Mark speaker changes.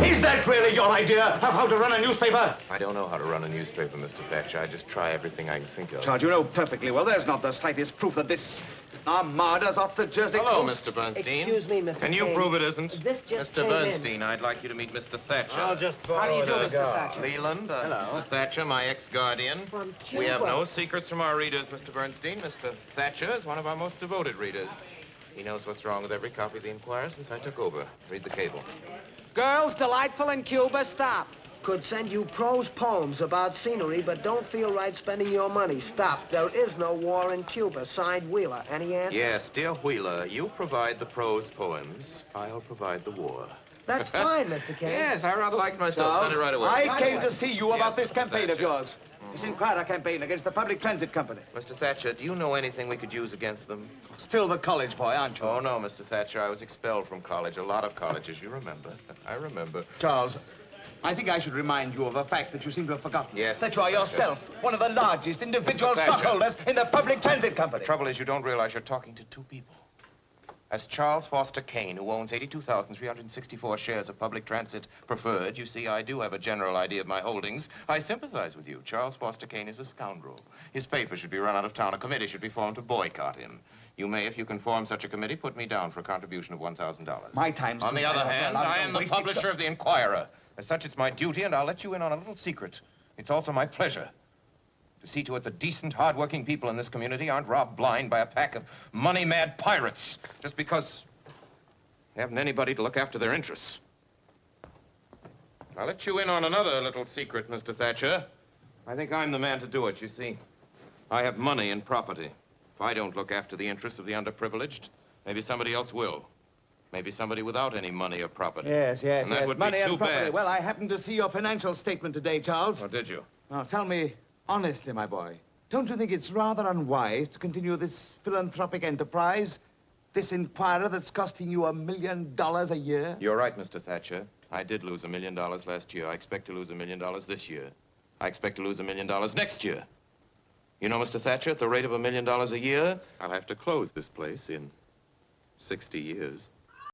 Speaker 1: Is that really your idea of how to run a newspaper?
Speaker 2: I don't know how to run a newspaper, Mr. Thatcher. I just try everything I can think of.
Speaker 1: Charles, you know perfectly well there's not the slightest proof that this armada's off the Jersey
Speaker 2: Hello,
Speaker 1: coast.
Speaker 2: Mr. Bernstein.
Speaker 3: Excuse me, Mr.
Speaker 2: Can you
Speaker 3: Кейн.
Speaker 2: prove it isn't?
Speaker 3: This just
Speaker 2: Mr.
Speaker 3: came
Speaker 2: Bernstein,
Speaker 3: in.
Speaker 2: I'd like you to meet Mr. Thatcher.
Speaker 3: How do you do, Mr. Thatcher?
Speaker 2: Leland, Mr. Thatcher, my ex-guardian.
Speaker 3: From Cuba.
Speaker 2: We have no secrets from our readers, Mr. Bernstein. Mr. Thatcher is one of our most devoted readers. He knows what's wrong with every copy of the Enquirer since I took over. Read the cable.
Speaker 4: Girls delightful in Cuba, stop.
Speaker 3: Could send you prose poems about scenery, but don't feel right spending your money. Stop. There is no war in Cuba. Signed, Wheeler. Any answer?
Speaker 2: Yes, dear Wheeler, you provide the prose poems. I'll provide the war.
Speaker 3: That's fine, Mr. Кейn.
Speaker 2: Yes, I rather like myself. Send it right away.
Speaker 1: I came to see you about
Speaker 2: Yes,
Speaker 1: this
Speaker 2: Mr.
Speaker 1: campaign of
Speaker 2: Thatcher.
Speaker 1: yours. This Enquirer campaign against the Public Transit Company.
Speaker 2: Mr. Thatcher, do you know anything we could use against them?
Speaker 1: Still the college boy, aren't you?
Speaker 2: Oh, no, Mr. Thatcher. I was expelled from college. A lot of colleges, you remember. I remember.
Speaker 1: Charles, I think I should remind you of a fact that you seem to have forgotten.
Speaker 2: Yes,
Speaker 1: That
Speaker 2: Mr.
Speaker 1: you are
Speaker 2: Thatcher.
Speaker 1: yourself one of the largest individual
Speaker 2: Mr. Thatcher.
Speaker 1: stockholders in the Public Transit Company.
Speaker 2: The trouble is you don't realize you're talking to two people. As Charles Foster Kane, who owns 82,364 shares of public transit preferred, you see, I do have a general idea of my holdings. I sympathize with you. Charles Foster Kane is a scoundrel. His paper should be run out of town. A committee should be formed to boycott him. You may, if you can form such a committee, put me down for a contribution of $1,000.
Speaker 1: My time's
Speaker 2: On
Speaker 1: too
Speaker 2: the
Speaker 1: bad.
Speaker 2: other hand, I am the
Speaker 1: wasted-
Speaker 2: publisher of the Enquirer. As such, it's my duty, and I'll let you in on a little secret. It's also my pleasure to see to it that decent, hard-working people in this community aren't robbed blind by a pack of money-mad pirates just because they haven't anybody to look after their interests. I'll let you in on another little secret, Mr. Thatcher. I think I'm the man to do it, you see. I have money and property. If I don't look after the interests of the underprivileged, maybe somebody else will. Maybe somebody without any money or property.
Speaker 1: Yes,
Speaker 2: And that would
Speaker 1: money
Speaker 2: be too
Speaker 1: and property.
Speaker 2: bad.
Speaker 1: Well, I happened to see your financial statement today, Charles.
Speaker 2: Oh, did you?
Speaker 1: Now, tell me honestly, my boy, don't you think it's rather unwise to continue this philanthropic enterprise? This Enquirer that's costing you $1 million a year?
Speaker 2: You're right, Mr. Thatcher. I did lose $1 million last year. I expect to lose $1 million this year. I expect to lose $1 million next year. You know, Mr. Thatcher, at the rate of $1 million a year, I'll have to close this place in 60 years.